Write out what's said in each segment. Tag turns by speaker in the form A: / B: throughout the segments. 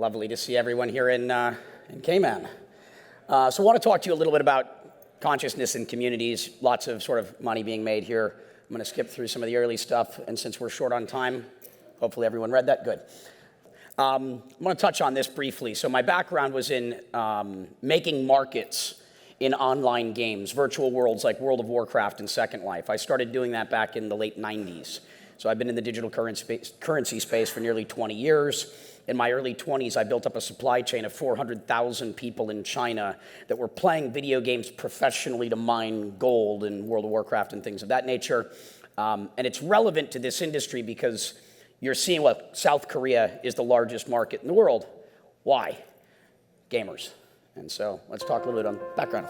A: Lovely to see everyone here in Cayman. So I want to talk to you a little bit about consciousness in communities. Lots of sort of money being made here. I'm going to skip through some of the early stuff, and since we're short on time, hopefully everyone read that. Good. I'm going to touch on this briefly. So my background was in making markets in online games, virtual worlds like World of Warcraft and Second Life. I started doing that back in the late 90s. So I've been in the digital currency space for nearly 20 years. In my early 20s, I built up a supply chain of 400,000 people in China that were playing video games professionally to mine gold in World of Warcraft and things of that nature. And it's relevant to this industry because you're seeing what South Korea is the largest market in the world. Why? Gamers. And so let's talk a little bit on background.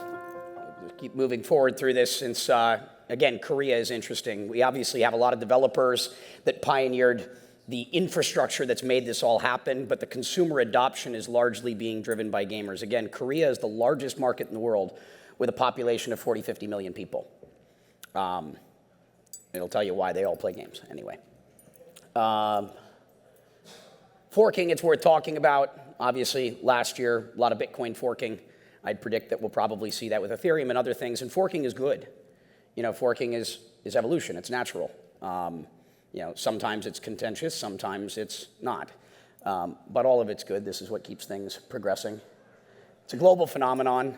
A: We'll keep moving forward through this since, again, Korea is interesting. We obviously have a lot of developers that pioneered the infrastructure that's made this all happen, but the consumer adoption is largely being driven by gamers. Again, Korea is the largest market in the world with a population of 40, 50 million people. It'll tell you why they all play games anyway. Forking, it's worth talking about. Obviously, last year, a lot of Bitcoin forking. I'd predict that we'll probably see that with Ethereum and other things, and forking is good. You know, forking is evolution, it's natural. You know, sometimes it's contentious, sometimes it's not. But all of it's good. This is what keeps things progressing. It's a global phenomenon.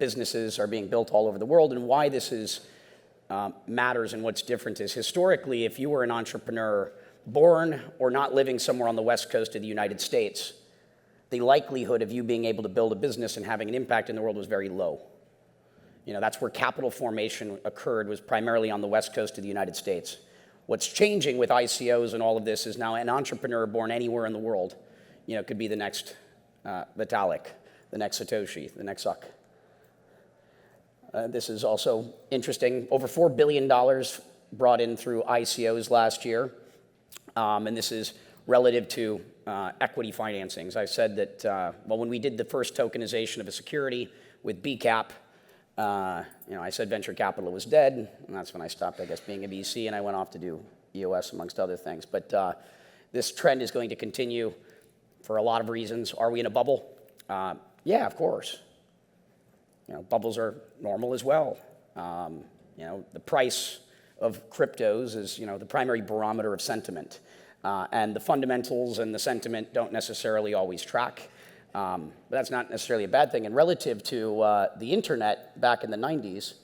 A: Businesses are being built all over the world, and why this is matters and what's different is historically, if you were an entrepreneur born or not living somewhere on the west coast of the United States, the likelihood of you being able to build a business and having an impact in the world was very low. You know, that's where capital formation occurred, was primarily on the west coast of the United States. What's changing with ICOs and all of this is now an entrepreneur born anywhere in the world, you know, could be the next Vitalik, the next Satoshi, the next Zuck. This is also interesting. Over $4 billion brought in through ICOs last year. And this is relative to equity financings. I said that, well, when we did the first tokenization of a security with BCAP, you know, I said venture capital was dead, and that's when I stopped, I guess, being a VC, and I went off to do EOS, amongst other things. But this trend is going to continue for a lot of reasons. Are we in a bubble? Yeah, of course. You know, bubbles are normal as well. You know, the price of cryptos is, you know, the primary barometer of sentiment. And the fundamentals and the sentiment don't necessarily always track. But that's not necessarily a bad thing. And relative to the internet back in the 90s,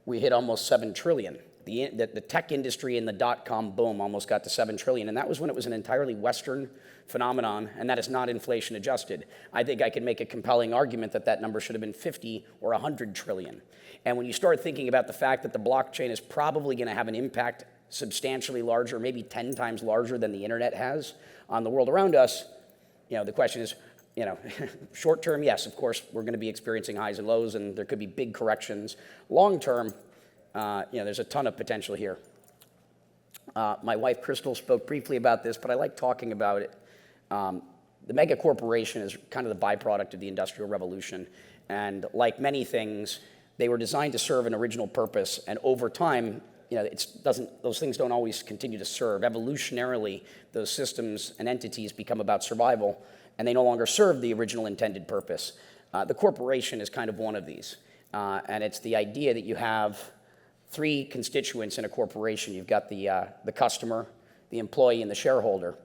A: we hit almost 7 trillion. The tech industry and the dot-com boom almost got to 7 trillion. And that was when it was an entirely Western phenomenon, and that is not inflation adjusted. I think I can make a compelling argument that that number should have been 50 or 100 trillion. And when you start thinking about the fact that the blockchain is probably going to have an impact substantially larger, maybe 10 times larger than the internet has on the world around us, you know, the question is, you know, short term, yes, of course, we're going to be experiencing highs and lows, and there could be big corrections. Long term, you know, there's a ton of potential here. My wife, Crystal, spoke briefly about this, but I like talking about it. The mega corporation is kind of the byproduct of the Industrial Revolution, and like many things, they were designed to serve an original purpose, and over time, you know, those things don't always continue to serve. Evolutionarily, those systems and entities become about survival, and they no longer serve the original intended purpose. The corporation is kind of one of these, and it's the idea that you have 3 constituents in a corporation. You've got the customer, the employee, and the shareholder,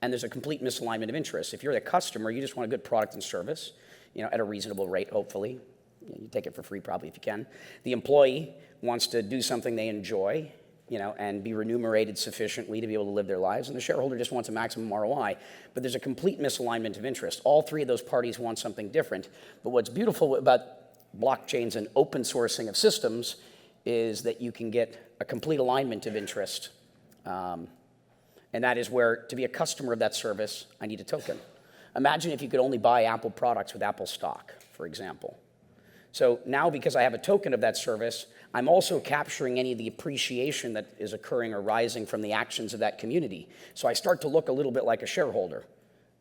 A: and there's a complete misalignment of interests. If you're the customer, you just want a good product and service, you know, at a reasonable rate, hopefully. You take it for free probably if you can. The employee wants to do something they enjoy, you know, and be remunerated sufficiently to be able to live their lives, and the shareholder just wants a maximum ROI. But there's a complete misalignment of interest. All 3 of those parties want something different. But what's beautiful about blockchains and open sourcing of systems is that you can get a complete alignment of interest. And that is where, to be a customer of that service, I need a token. Imagine if you could only buy Apple products with Apple stock, for example. So now, because I have a token of that service, I'm also capturing any of the appreciation that is occurring or rising from the actions of that community. So I start to look a little bit like a shareholder.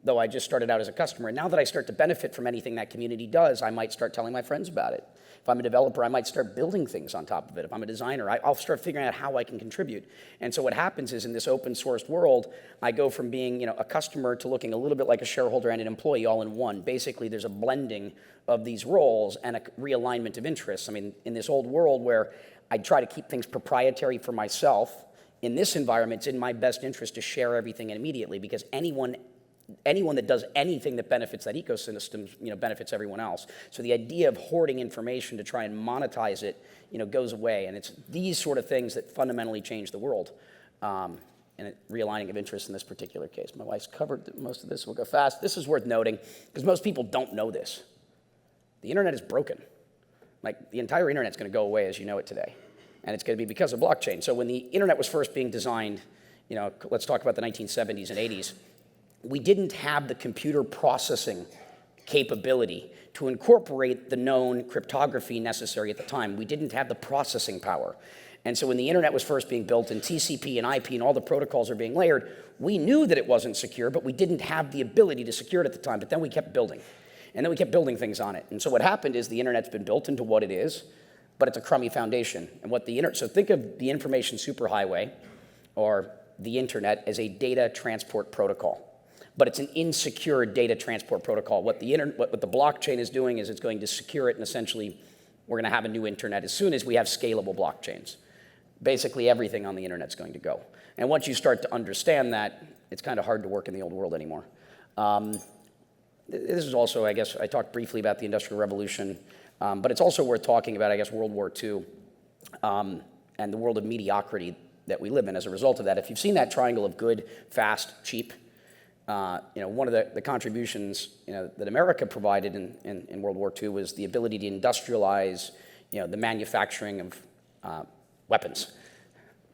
A: though I just started out as a customer. And now that I start to benefit from anything that community does, I might start telling my friends about it. If I'm a developer, I might start building things on top of it. If I'm a designer, I'll start figuring out how I can contribute. And so what happens is in this open sourced world, I go from being a customer to looking a little bit like a shareholder and an employee all in one. Basically, there's a blending of these roles and a realignment of interests. I mean, in this old world where I try to keep things proprietary for myself, in this environment, it's in my best interest to share everything immediately, because anyone that does anything that benefits that ecosystem, benefits everyone else. So the idea of hoarding information to try and monetize it, goes away. And it's these sort of things that fundamentally change the world. And realigning of interest in this particular case. My wife's covered most of this. We'll go fast. This is worth noting because most people don't know this. The internet is broken. Like, the entire internet's going to go away as you know it today. And it's going to be because of blockchain. So when the internet was first being designed, let's talk about the 1970s and 80s, we didn't have the computer processing capability to incorporate the known cryptography necessary at the time. We didn't have the processing power. And so when the internet was first being built and TCP and IP and all the protocols are being layered, we knew that it wasn't secure, but we didn't have the ability to secure it at the time. But then we kept building. And then we kept building things on it. And so what happened is the internet's been built into what it is, but it's a crummy foundation. And so think of the information superhighway or the internet as a data transport protocol. But it's an insecure data transport protocol. What the blockchain is doing is it's going to secure it, and essentially we're going to have a new internet as soon as we have scalable blockchains. Basically everything on the internet is going to go. And once you start to understand that, it's kind of hard to work in the old world anymore. This is also, I guess, I talked briefly about the Industrial Revolution, but it's also worth talking about, I guess, World War II and the world of mediocrity that we live in as a result of that. If you've seen that triangle of good, fast, cheap, one of the contributions that America provided in World War II was the ability to industrialize the manufacturing of weapons.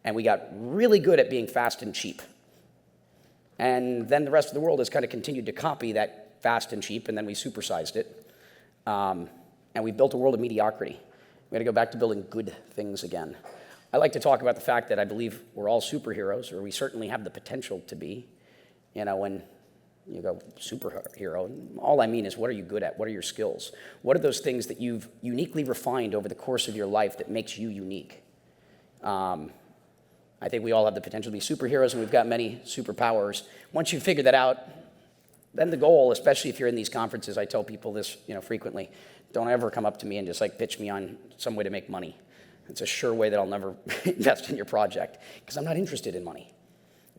A: And we got really good at being fast and cheap. And then the rest of the world has kind of continued to copy that fast and cheap, and then we supersized it. And we built a world of mediocrity. We got to go back to building good things again. I like to talk about the fact that I believe we're all superheroes, or we certainly have the potential to be. When you go superhero, all I mean is, what are you good at? What are your skills? What are those things that you've uniquely refined over the course of your life that makes you unique? I think we all have the potential to be superheroes, and we've got many superpowers. Once you figure that out, then the goal, especially if you're in these conferences, I tell people this frequently, don't ever come up to me and just pitch me on some way to make money. It's a sure way that I'll never invest in your project, because I'm not interested in money.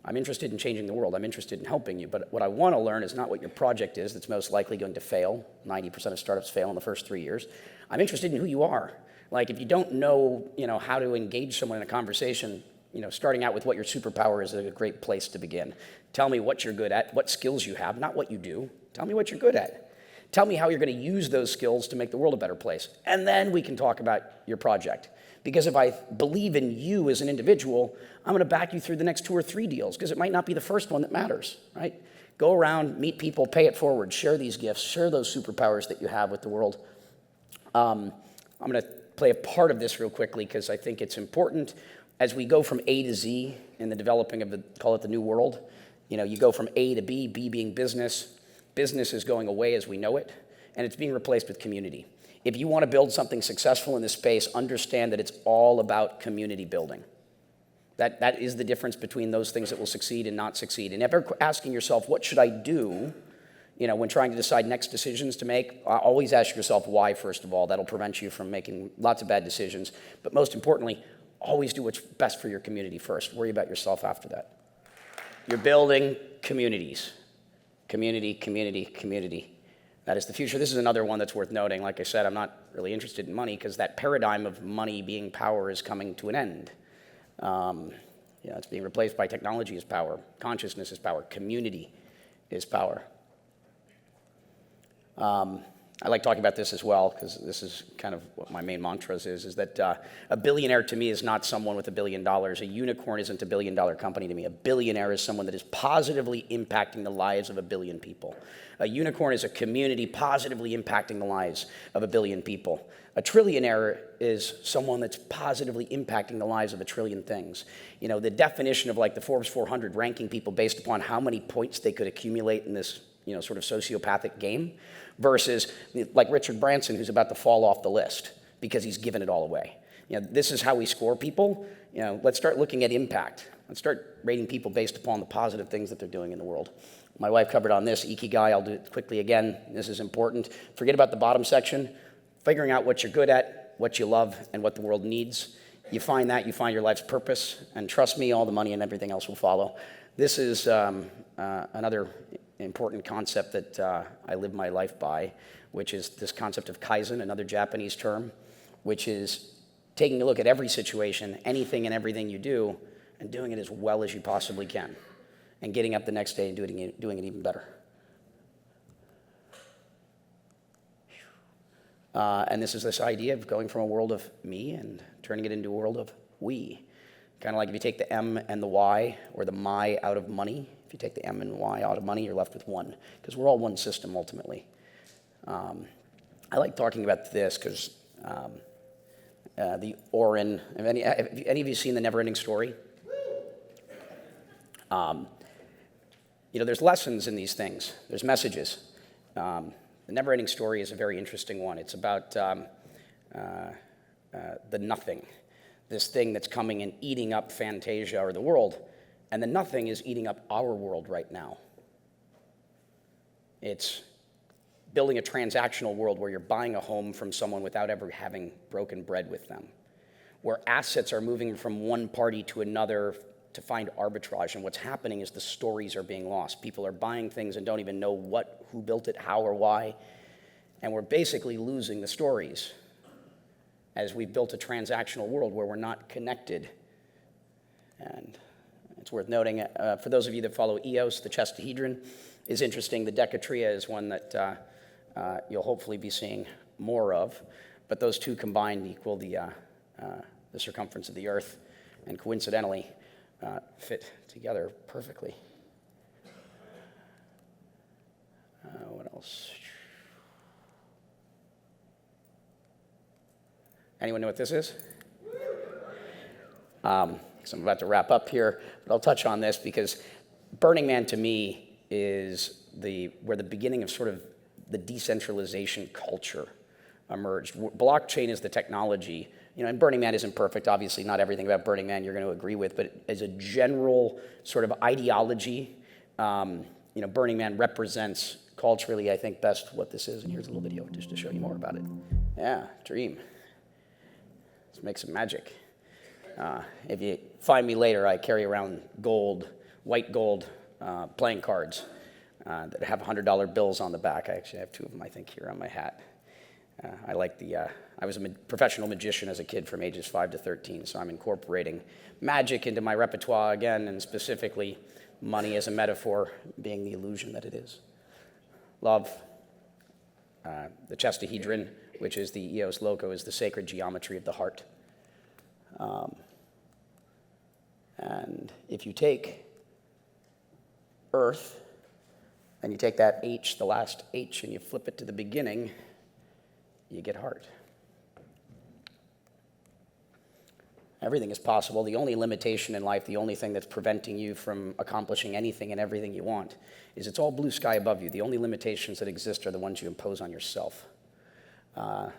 A: I'm interested in changing the world. I'm interested in helping you. But what I want to learn is not what your project is that's most likely going to fail. 90% of startups fail in the first 3 years. I'm interested in who you are. Like, if you don't know, how to engage someone in a conversation, starting out with what your superpower is a great place to begin. Tell me what you're good at, what skills you have, not what you do. Tell me what you're good at. Tell me how you're going to use those skills to make the world a better place. And then we can talk about your project. Because if I believe in you as an individual, I'm going to back you through the next 2 or 3 deals, because it might not be the first one that matters, right? Go around, meet people, pay it forward, share these gifts, share those superpowers that you have with the world. I'm going to play a part of this real quickly, because I think it's important. As we go from A to Z in the developing of call it the new world, you go from A to B, B being business. Business is going away as we know it, and it's being replaced with community. If you want to build something successful in this space, understand that it's all about community building. That is the difference between those things that will succeed and not succeed. And ever asking yourself, what should I do, when trying to decide next decisions to make, always ask yourself why, first of all. That'll prevent you from making lots of bad decisions. But most importantly, always do what's best for your community first. Worry about yourself after that. You're building communities. Community, community, community. That is the future. This is another one that's worth noting. Like I said, I'm not really interested in money, because that paradigm of money being power is coming to an end. It's being replaced by technology as power. Consciousness is power. Community is power. I like talking about this as well, because this is kind of what my main mantra is that a billionaire to me is not someone with $1 billion. A unicorn isn't a $1 billion company to me. A billionaire is someone that is positively impacting the lives of 1 billion people. A unicorn is a community positively impacting the lives of 1 billion people. A trillionaire is someone that's positively impacting the lives of 1 trillion things. The definition of the Forbes 400 ranking people based upon how many points they could accumulate in this sort of sociopathic game, versus like Richard Branson, who's about to fall off the list because he's given it all away. This is how we score people. Let's start looking at impact. Let's start rating people based upon the positive things that they're doing in the world. My wife covered on this, Ikigai. I'll do it quickly again. This is important. Forget about the bottom section. Figuring out what you're good at, what you love, and what the world needs. You find that, you find your life's purpose, and trust me, all the money and everything else will follow. This is another important concept that I live my life by, which is this concept of Kaizen, another Japanese term, which is taking a look at every situation, anything and everything you do, and doing it as well as you possibly can, and getting up the next day and doing it even better. And this is this idea of going from a world of me and turning it into a world of we. Kind of like if you take the M and the Y, or the my out of money. If you take the M and Y out of money, you're left with one, because we're all one system ultimately. I like talking about this because the Orin, have any of you seen The Never-Ending Story? There's lessons in these things. There's messages. The Never-Ending Story is a very interesting one. It's about the nothing, this thing that's coming and eating up Fantasia or the world, and the nothing is eating up our world right now. It's building a transactional world where you're buying a home from someone without ever having broken bread with them, where assets are moving from one party to another to find arbitrage, and what's happening is the stories are being lost. People are buying things and don't even know who built it, how, or why, and we're basically losing the stories as we've built a transactional world where we're not connected. And it's worth noting, for those of you that follow EOS, the chestahedron is interesting. The decatria is one that you'll hopefully be seeing more of, but those two combined equal the circumference of the Earth, and coincidentally fit together perfectly. What else? Anyone know what this is? So I'm about to wrap up here, but I'll touch on this because Burning Man to me is where the beginning of sort of the decentralization culture emerged. Blockchain is the technology, and Burning Man isn't perfect. Obviously, not everything about Burning Man you're going to agree with, but as a general sort of ideology, Burning Man represents culturally, I think, best what this is. And here's a little video just to show you more about it. Yeah, dream. Let's make some magic. If you find me later, I carry around white gold playing cards that have $100 bills on the back. I actually have two of them, I think, here on my hat. I was a professional magician as a kid from ages 5 to 13, so I'm incorporating magic into my repertoire again, and specifically money as a metaphor being the illusion that it is. Love. The chestahedron, which is the EOS logo, is the sacred geometry of the heart. And if you take Earth, and you take that H, the last H, and you flip it to the beginning, you get heart. Everything is possible. The only limitation in life, the only thing that's preventing you from accomplishing anything and everything you want, is it's all blue sky above you. The only limitations that exist are the ones you impose on yourself.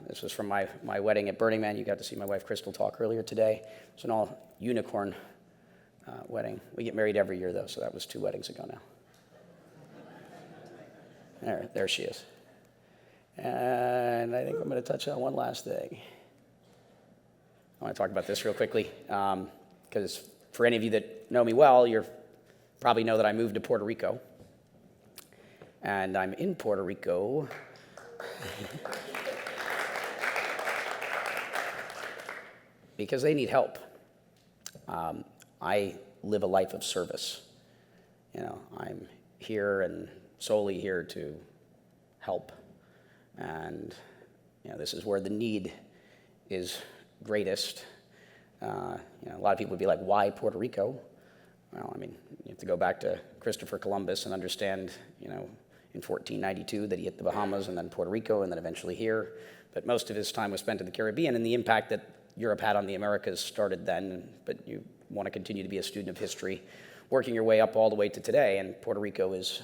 A: This was from my wedding at Burning Man. You got to see my wife Crystal talk earlier today. It's an all unicorn wedding. We get married every year, though, so that was 2 weddings ago now. There she is. And I think I'm going to touch on one last thing. I want to talk about this real quickly, because for any of you that know me well, you probably know that I moved to Puerto Rico. And I'm in Puerto Rico because they need help. I live a life of service. I'm here and solely here to help. And this is where the need is greatest. A lot of people would be like, why Puerto Rico? Well, you have to go back to Christopher Columbus and understand, in 1492 that he hit the Bahamas and then Puerto Rico and then eventually here. But most of his time was spent in the Caribbean, and the impact that Europe had on the Americas started then, but you want to continue to be a student of history, working your way up all the way to today, and Puerto Rico was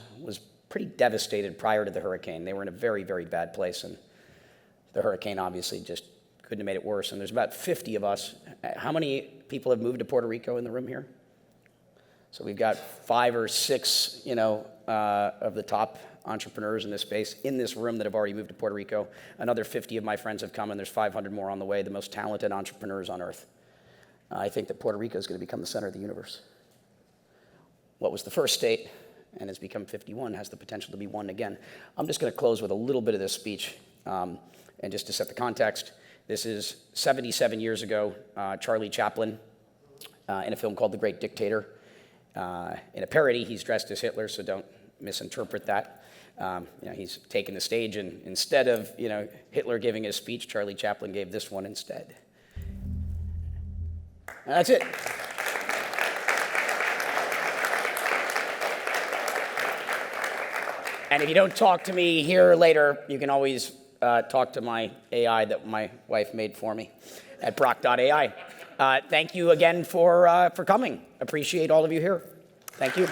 A: pretty devastated prior to the hurricane. They were in a very, very bad place, and the hurricane obviously just couldn't have made it worse. And there's about 50 of us. How many people have moved to Puerto Rico in the room here? So we've got 5 or 6, of the top entrepreneurs in this space in this room that have already moved to Puerto Rico. Another 50 of my friends have come, and there's 500 more on the way, the most talented entrepreneurs on earth. I think that Puerto Rico is going to become the center of the universe. What was the first state and has become 51 has the potential to be one again. I'm just going to close with a little bit of this speech, and just to set the context. This is 77 years ago, Charlie Chaplin, in a film called The Great Dictator. In a parody, he's dressed as Hitler, so don't misinterpret that. He's taken the stage, and instead of Hitler giving his speech, Charlie Chaplin gave this one instead. And that's it. And if you don't talk to me here later, you can always talk to my AI that my wife made for me at Block.ai. Thank you again for coming. Appreciate all of you here. Thank you.